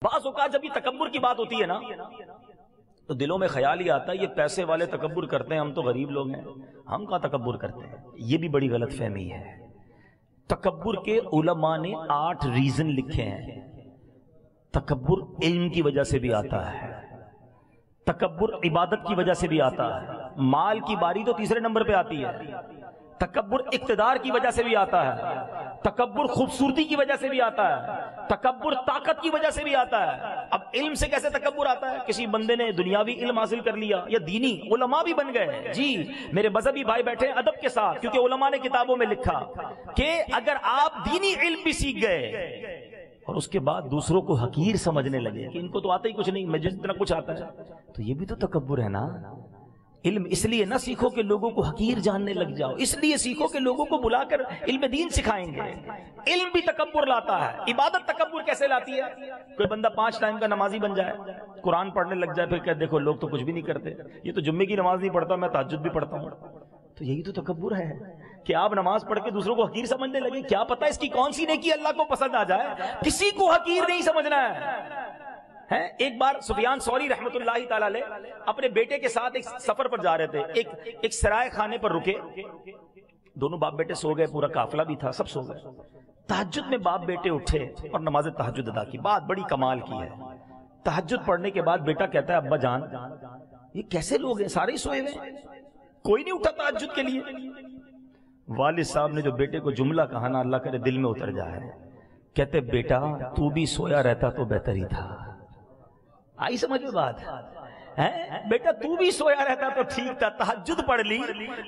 بعض اوقات جب یہ تکبر کی بات ہوتی ہے نا تو دلوں میں خیال ہی آتا ہے یہ پیسے والے تکبر کرتے ہیں، ہم تو غریب لوگ ہیں، ہم کہاں تکبر کرتے ہیں۔ یہ بھی بڑی غلط فہمی ہے۔ تکبر کے علماء نے 8 ریزن لکھے ہیں۔ تکبر علم کی وجہ سے بھی آتا ہے، تکبر عبادت کی وجہ سے بھی آتا ہے، مال کی باری تو تیسرے نمبر پہ آتی ہے، تکبر اقتدار کی وجہ سے بھی آتا ہے، تکبر خوبصورتی کی وجہ سے بھی آتا ہے، تکبر طاقت کی وجہ سے بھی آتا ہے۔ اب علم سے کیسے تکبر آتا ہے؟ کسی بندے نے دنیاوی علم حاصل کر لیا یا دینی، علماء بھی بن گئے، جی میرے مذہبی بھائی بیٹھے ادب کے ساتھ، کیونکہ علماء نے کتابوں میں لکھا کہ اگر آپ دینی علم بھی سیکھ گئے اور اس کے بعد دوسروں کو حقیر سمجھنے لگے کہ ان کو تو آتا ہی کچھ نہیں، مجھے اتنا کچھ آتا ہے، تو یہ بھی تو تکبر ہے نا۔ علم اس لیے نہ سیکھو کہ لوگوں کو حقیر جاننے لگ جاؤ، اس لیے سیکھو کہ لوگوں کو بلا کر علم دین سکھائیں گے۔ علم بھی تکبر لاتا ہے۔ عبادت تکبر کیسے لاتی ہے؟ کوئی بندہ 5 ٹائم کا نمازی بن جائے، قرآن پڑھنے لگ جائے، پھر کہ دیکھو لوگ تو کچھ بھی نہیں کرتے، یہ تو جمعے کی نماز نہیں پڑھتا، میں تہجد بھی پڑھتا ہوں، تو یہی تو تکبر ہے کہ آپ نماز پڑھ کے دوسروں کو حقیر سمجھنے لگے۔ کیا پتہ اس کی کون سی نیکی اللہ کو پسند آ جائے، کسی کو حقیر نہیں سمجھنا ہے۔ ایک بار سفیان ثوری رحمۃ اللہ تعالی علیہ اپنے بیٹے کے ساتھ ایک سفر پر جا رہے تھے، ایک سرائے خانے پر رکے، دونوں باپ بیٹے سو گئے، پورا قافلہ بھی تھا، سب سو گئے۔ تہجد میں باپ بیٹے اٹھے اور نماز تہجد ادا کی۔ بات بڑی کمال کی ہے، تہجد پڑھنے کے بعد بیٹا کہتا ہے ابا جان یہ کیسے لوگ ہیں، سارے ہی سوئے ہوئے، کوئی نہیں اٹھا تہجد کے لیے۔ والد صاحب نے جو بیٹے کو جملہ کہا نا، اللہ کرے دل میں اتر جائے، کہتے بیٹا تو بھی سویا رہتا تو بہتر ہی تھا۔ آئی سمجھ میں بات؟ بیٹا تو بھی سویا رہتا تو ٹھیک تھا، تہجد پڑھ لی،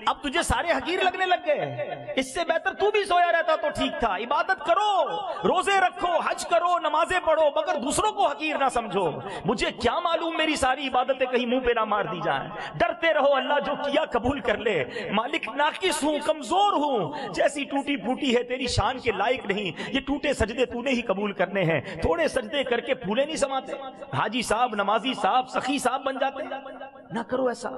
اب تجھے سارے حقیر لگنے لگ گئے، اس سے بہتر تو بھی سویا رہتا تو ٹھیک تھا۔ عبادت کرو، روزے رکھو، حج کرو، نمازیں پڑھو، مگر دوسروں کو حقیر نہ سمجھو۔ مجھے کیا معلوم میری ساری عبادتیں کہیں منہ پہ نہ مار دی جائیں۔ ڈرتے رہو اللہ جو کیا قبول کر لے۔ مالک ناقص ہوں، کمزور ہوں، جیسی ٹوٹی پھوٹی ہے تیری شان کے لائق نہیں، یہ ٹوٹے سجدے تو نے ہی قبول کرنے ہیں۔ تھوڑے سجدے کر کے پھولے نہیں سماتے، حاجی صاحب، نمازی صاحب، سخی صاحب بن جاتے، نہ کرو ایسا۔